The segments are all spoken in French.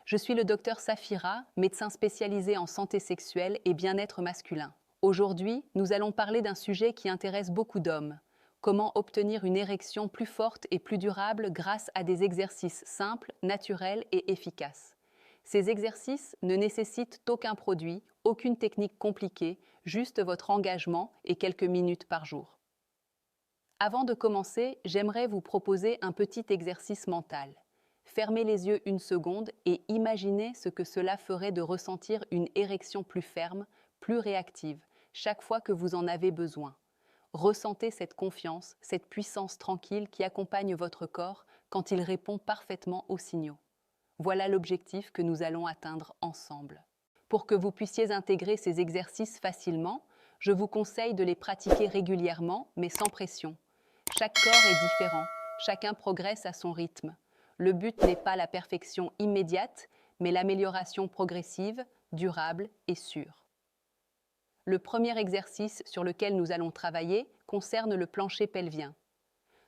Je suis le docteur Safira, médecin spécialisé en santé sexuelle et bien-être masculin. Aujourd'hui, nous allons parler d'un sujet qui intéresse beaucoup d'hommes. Comment obtenir une érection plus forte et plus durable grâce à des exercices simples, naturels et efficaces. Ces exercices ne nécessitent aucun produit, aucune technique compliquée, juste votre engagement et quelques minutes par jour. Avant de commencer, j'aimerais vous proposer un petit exercice mental. Fermez les yeux une seconde et imaginez ce que cela ferait de ressentir une érection plus ferme, plus réactive, chaque fois que vous en avez besoin. Ressentez cette confiance, cette puissance tranquille qui accompagne votre corps quand il répond parfaitement aux signaux. Voilà l'objectif que nous allons atteindre ensemble. Pour que vous puissiez intégrer ces exercices facilement, je vous conseille de les pratiquer régulièrement, mais sans pression. Chaque corps est différent, chacun progresse à son rythme. Le but n'est pas la perfection immédiate, mais l'amélioration progressive, durable et sûre. Le premier exercice sur lequel nous allons travailler concerne le plancher pelvien.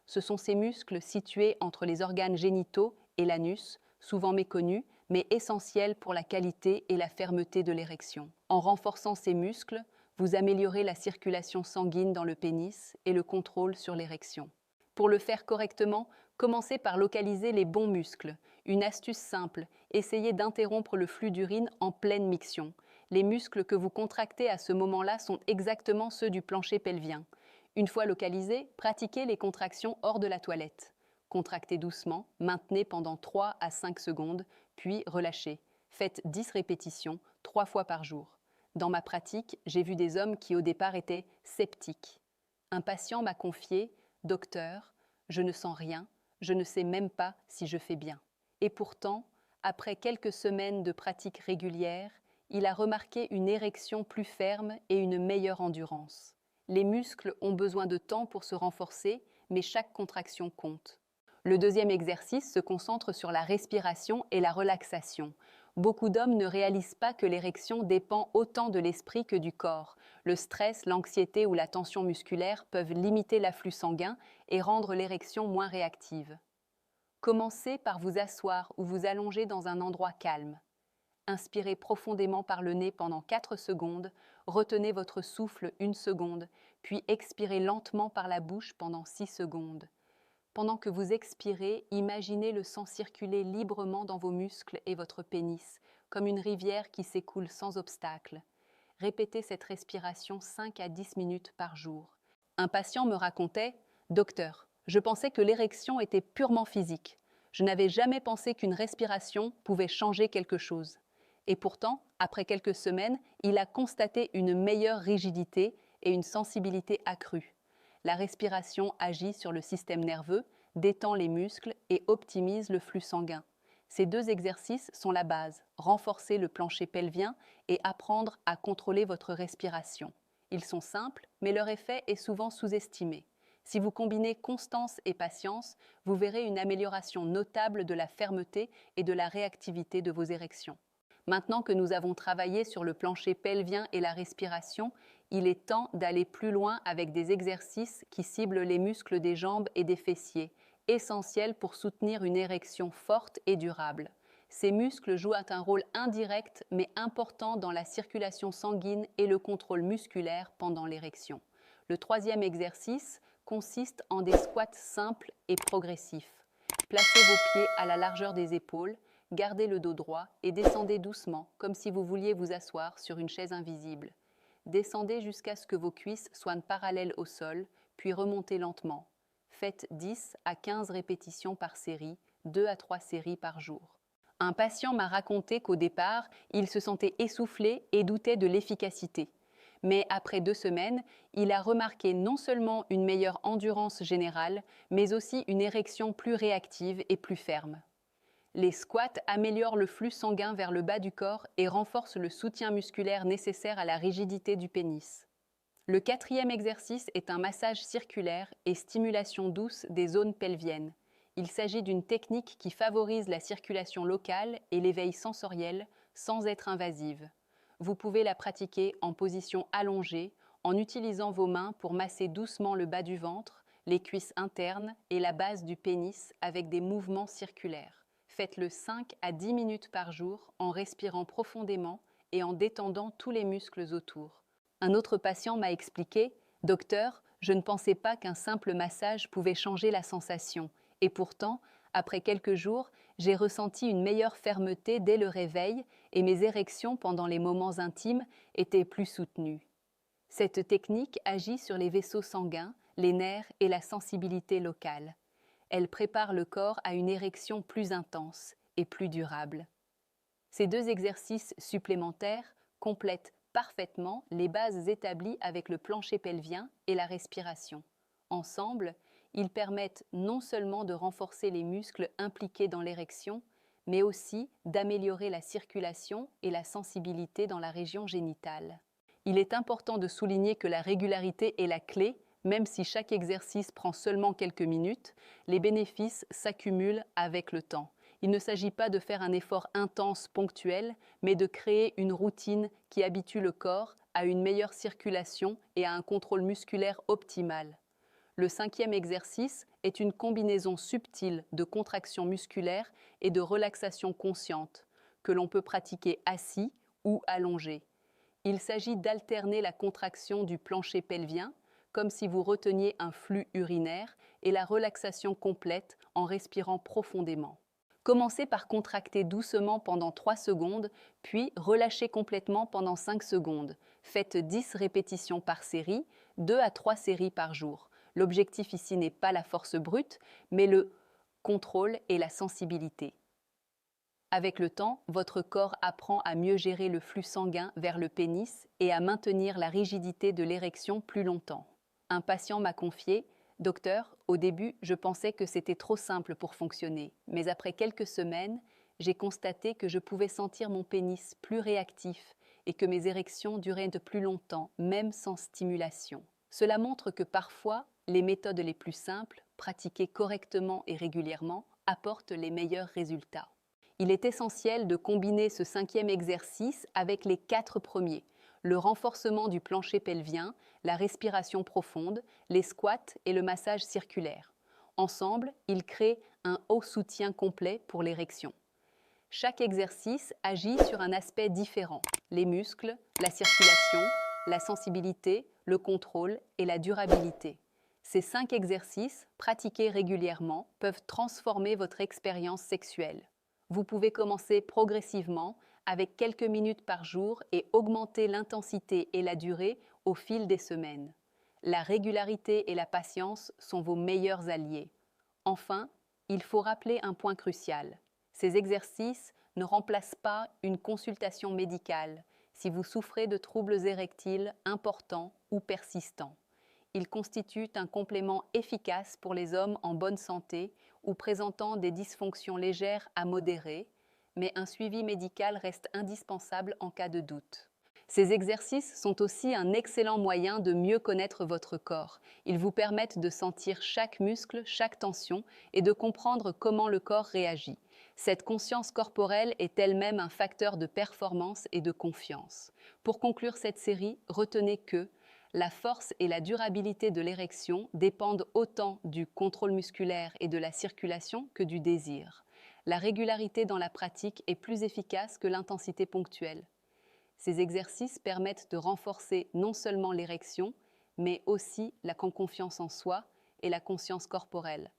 Ce sont ces muscles situés entre les organes génitaux et l'anus, souvent méconnus, mais essentiels pour la qualité et la fermeté de l'érection. En renforçant ces muscles, vous améliorez la circulation sanguine dans le pénis et le contrôle sur l'érection. Pour le faire correctement, commencez par localiser les bons muscles. Une astuce simple, essayez d'interrompre le flux d'urine en pleine miction. Les muscles que vous contractez à ce moment-là sont exactement ceux du plancher pelvien. Une fois localisés, pratiquez les contractions hors de la toilette. Contractez doucement, maintenez pendant 3 à 5 secondes, puis relâchez. Faites 10 répétitions, 3 fois par jour. Dans ma pratique, j'ai vu des hommes qui au départ étaient sceptiques. Un patient m'a confié « Docteur, je ne sens rien, je ne sais même pas si je fais bien ». Et pourtant, après quelques semaines de pratique régulière, il a remarqué une érection plus ferme et une meilleure endurance. Les muscles ont besoin de temps pour se renforcer, mais chaque contraction compte. Le deuxième exercice se concentre sur la respiration et la relaxation. Beaucoup d'hommes ne réalisent pas que l'érection dépend autant de l'esprit que du corps. Le stress, l'anxiété ou la tension musculaire peuvent limiter l'afflux sanguin et rendre l'érection moins réactive. Commencez par vous asseoir ou vous allonger dans un endroit calme. Inspirez profondément par le nez pendant 4 secondes, retenez votre souffle 1 seconde, puis expirez lentement par la bouche pendant 6 secondes. Pendant que vous expirez, imaginez le sang circuler librement dans vos muscles et votre pénis, comme une rivière qui s'écoule sans obstacle. Répétez cette respiration 5 à 10 minutes par jour. Un patient me racontait « Docteur, je pensais que l'érection était purement physique. Je n'avais jamais pensé qu'une respiration pouvait changer quelque chose. » Et pourtant, après quelques semaines, il a constaté une meilleure rigidité et une sensibilité accrue. La respiration agit sur le système nerveux, détend les muscles et optimise le flux sanguin. Ces deux exercices sont la base, renforcer le plancher pelvien et apprendre à contrôler votre respiration. Ils sont simples, mais leur effet est souvent sous-estimé. Si vous combinez constance et patience, vous verrez une amélioration notable de la fermeté et de la réactivité de vos érections. Maintenant que nous avons travaillé sur le plancher pelvien et la respiration, il est temps d'aller plus loin avec des exercices qui ciblent les muscles des jambes et des fessiers, essentiels pour soutenir une érection forte et durable. Ces muscles jouent un rôle indirect mais important dans la circulation sanguine et le contrôle musculaire pendant l'érection. Le troisième exercice consiste en des squats simples et progressifs. Placez vos pieds à la largeur des épaules, gardez le dos droit et descendez doucement, comme si vous vouliez vous asseoir sur une chaise invisible. Descendez jusqu'à ce que vos cuisses soient parallèles au sol, puis remontez lentement. Faites 10 à 15 répétitions par série, 2 à 3 séries par jour. Un patient m'a raconté qu'au départ, il se sentait essoufflé et doutait de l'efficacité. Mais après 2 semaines, il a remarqué non seulement une meilleure endurance générale, mais aussi une érection plus réactive et plus ferme. Les squats améliorent le flux sanguin vers le bas du corps et renforcent le soutien musculaire nécessaire à la rigidité du pénis. Le quatrième exercice est un massage circulaire et stimulation douce des zones pelviennes. Il s'agit d'une technique qui favorise la circulation locale et l'éveil sensoriel sans être invasive. Vous pouvez la pratiquer en position allongée, en utilisant vos mains pour masser doucement le bas du ventre, les cuisses internes et la base du pénis avec des mouvements circulaires. Faites-le 5 à 10 minutes par jour en respirant profondément et en détendant tous les muscles autour. Un autre patient m'a expliqué « Docteur, je ne pensais pas qu'un simple massage pouvait changer la sensation. Et pourtant, après quelques jours, j'ai ressenti une meilleure fermeté dès le réveil et mes érections pendant les moments intimes étaient plus soutenues. » Cette technique agit sur les vaisseaux sanguins, les nerfs et la sensibilité locale. Elle prépare le corps à une érection plus intense et plus durable. Ces deux exercices supplémentaires complètent parfaitement les bases établies avec le plancher pelvien et la respiration. Ensemble, ils permettent non seulement de renforcer les muscles impliqués dans l'érection, mais aussi d'améliorer la circulation et la sensibilité dans la région génitale. Il est important de souligner que la régularité est la clé. Même si chaque exercice prend seulement quelques minutes, les bénéfices s'accumulent avec le temps. Il ne s'agit pas de faire un effort intense ponctuel, mais de créer une routine qui habitue le corps à une meilleure circulation et à un contrôle musculaire optimal. Le 5e exercice est une combinaison subtile de contraction musculaire et de relaxation consciente, que l'on peut pratiquer assis ou allongé. Il s'agit d'alterner la contraction du plancher pelvien, comme si vous reteniez un flux urinaire, et la relaxation complète en respirant profondément. Commencez par contracter doucement pendant 3 secondes, puis relâchez complètement pendant 5 secondes. Faites 10 répétitions par série, 2 à 3 séries par jour. L'objectif ici n'est pas la force brute, mais le contrôle et la sensibilité. Avec le temps, votre corps apprend à mieux gérer le flux sanguin vers le pénis et à maintenir la rigidité de l'érection plus longtemps. Un patient m'a confié « Docteur, au début, je pensais que c'était trop simple pour fonctionner, mais après quelques semaines, j'ai constaté que je pouvais sentir mon pénis plus réactif et que mes érections duraient de plus longtemps, même sans stimulation. Cela montre que parfois, les méthodes les plus simples, pratiquées correctement et régulièrement, apportent les meilleurs résultats. » Il est essentiel de combiner ce 5e exercice avec les 4 premiers. Le renforcement du plancher pelvien, la respiration profonde, les squats et le massage circulaire. Ensemble, ils créent un haut soutien complet pour l'érection. Chaque exercice agit sur un aspect différent. Les muscles, la circulation, la sensibilité, le contrôle et la durabilité. Ces 5 exercices, pratiqués régulièrement, peuvent transformer votre expérience sexuelle. Vous pouvez commencer progressivement avec quelques minutes par jour et augmenter l'intensité et la durée au fil des semaines. La régularité et la patience sont vos meilleurs alliés. Enfin, il faut rappeler un point crucial. Ces exercices ne remplacent pas une consultation médicale si vous souffrez de troubles érectiles importants ou persistants. Ils constituent un complément efficace pour les hommes en bonne santé ou présentant des dysfonctions légères à modérées, mais un suivi médical reste indispensable en cas de doute. Ces exercices sont aussi un excellent moyen de mieux connaître votre corps. Ils vous permettent de sentir chaque muscle, chaque tension et de comprendre comment le corps réagit. Cette conscience corporelle est elle-même un facteur de performance et de confiance. Pour conclure cette série, retenez que la force et la durabilité de l'érection dépendent autant du contrôle musculaire et de la circulation que du désir. La régularité dans la pratique est plus efficace que l'intensité ponctuelle. Ces exercices permettent de renforcer non seulement l'érection, mais aussi la confiance en soi et la conscience corporelle,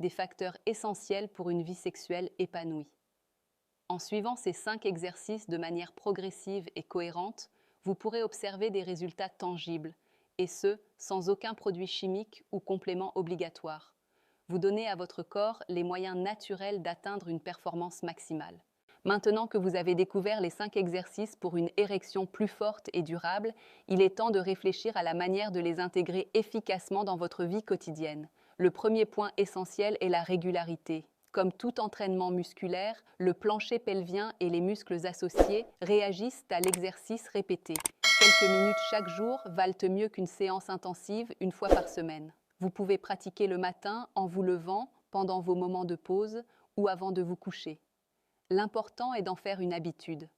des facteurs essentiels pour une vie sexuelle épanouie. En suivant ces 5 exercices de manière progressive et cohérente, vous pourrez observer des résultats tangibles, et ce, sans aucun produit chimique ou complément obligatoire. Vous donnez à votre corps les moyens naturels d'atteindre une performance maximale. Maintenant que vous avez découvert les 5 exercices pour une érection plus forte et durable, il est temps de réfléchir à la manière de les intégrer efficacement dans votre vie quotidienne. Le premier point essentiel est la régularité. Comme tout entraînement musculaire, le plancher pelvien et les muscles associés réagissent à l'exercice répété. Quelques minutes chaque jour valent mieux qu'une séance intensive une fois par semaine. Vous pouvez pratiquer le matin en vous levant, pendant vos moments de pause ou avant de vous coucher. L'important est d'en faire une habitude.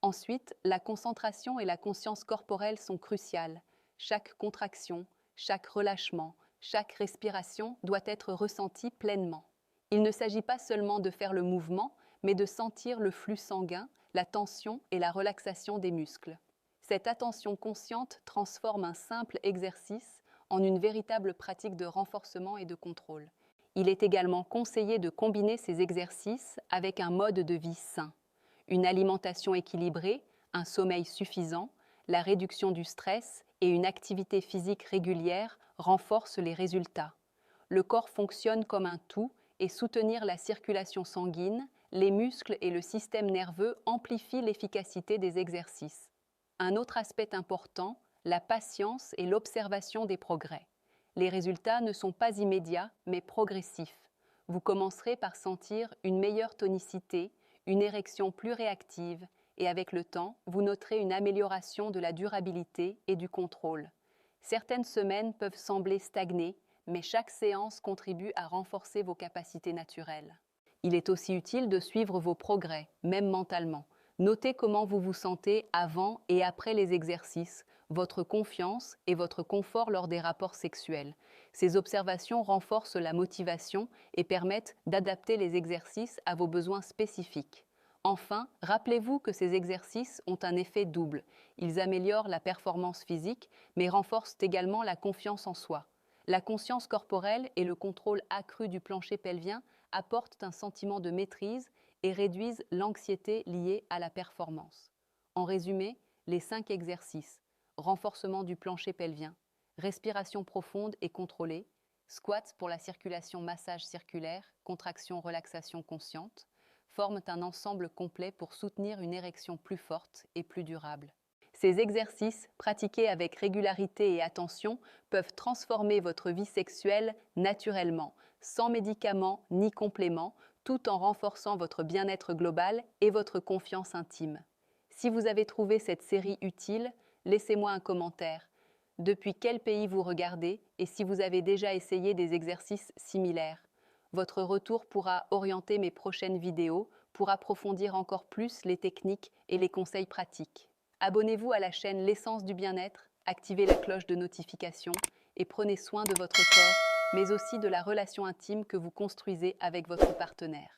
Ensuite, la concentration et la conscience corporelle sont cruciales. Chaque contraction, chaque relâchement, chaque respiration doit être ressentie pleinement. Il ne s'agit pas seulement de faire le mouvement, mais de sentir le flux sanguin, la tension et la relaxation des muscles. Cette attention consciente transforme un simple exercice en une véritable pratique de renforcement et de contrôle. Il est également conseillé de combiner ces exercices avec un mode de vie sain. Une alimentation équilibrée, un sommeil suffisant, la réduction du stress et une activité physique régulière renforcent les résultats. Le corps fonctionne comme un tout et soutenir la circulation sanguine, les muscles et le système nerveux amplifient l'efficacité des exercices. Un autre aspect important, la patience et l'observation des progrès. Les résultats ne sont pas immédiats, mais progressifs. Vous commencerez par sentir une meilleure tonicité, une érection plus réactive, et avec le temps, vous noterez une amélioration de la durabilité et du contrôle. Certaines semaines peuvent sembler stagner, mais chaque séance contribue à renforcer vos capacités naturelles. Il est aussi utile de suivre vos progrès, même mentalement. Notez comment vous vous sentez avant et après les exercices, votre confiance et votre confort lors des rapports sexuels. Ces observations renforcent la motivation et permettent d'adapter les exercices à vos besoins spécifiques. Enfin, rappelez-vous que ces exercices ont un effet double. Ils améliorent la performance physique, mais renforcent également la confiance en soi. La conscience corporelle et le contrôle accru du plancher pelvien apportent un sentiment de maîtrise et réduisent l'anxiété liée à la performance. En résumé, les 5 exercices: renforcement du plancher pelvien, respiration profonde et contrôlée, squats pour la circulation, massage circulaire, contraction, relaxation consciente, forment un ensemble complet pour soutenir une érection plus forte et plus durable. Ces exercices, pratiqués avec régularité et attention, peuvent transformer votre vie sexuelle naturellement, sans médicaments ni compléments, tout en renforçant votre bien-être global et votre confiance intime. Si vous avez trouvé cette série utile, laissez-moi un commentaire. Depuis quel pays vous regardez et si vous avez déjà essayé des exercices similaires. Votre retour pourra orienter mes prochaines vidéos pour approfondir encore plus les techniques et les conseils pratiques. Abonnez-vous à la chaîne L'Essence du Bien-être, activez la cloche de notification et prenez soin de votre corps, mais aussi de la relation intime que vous construisez avec votre partenaire.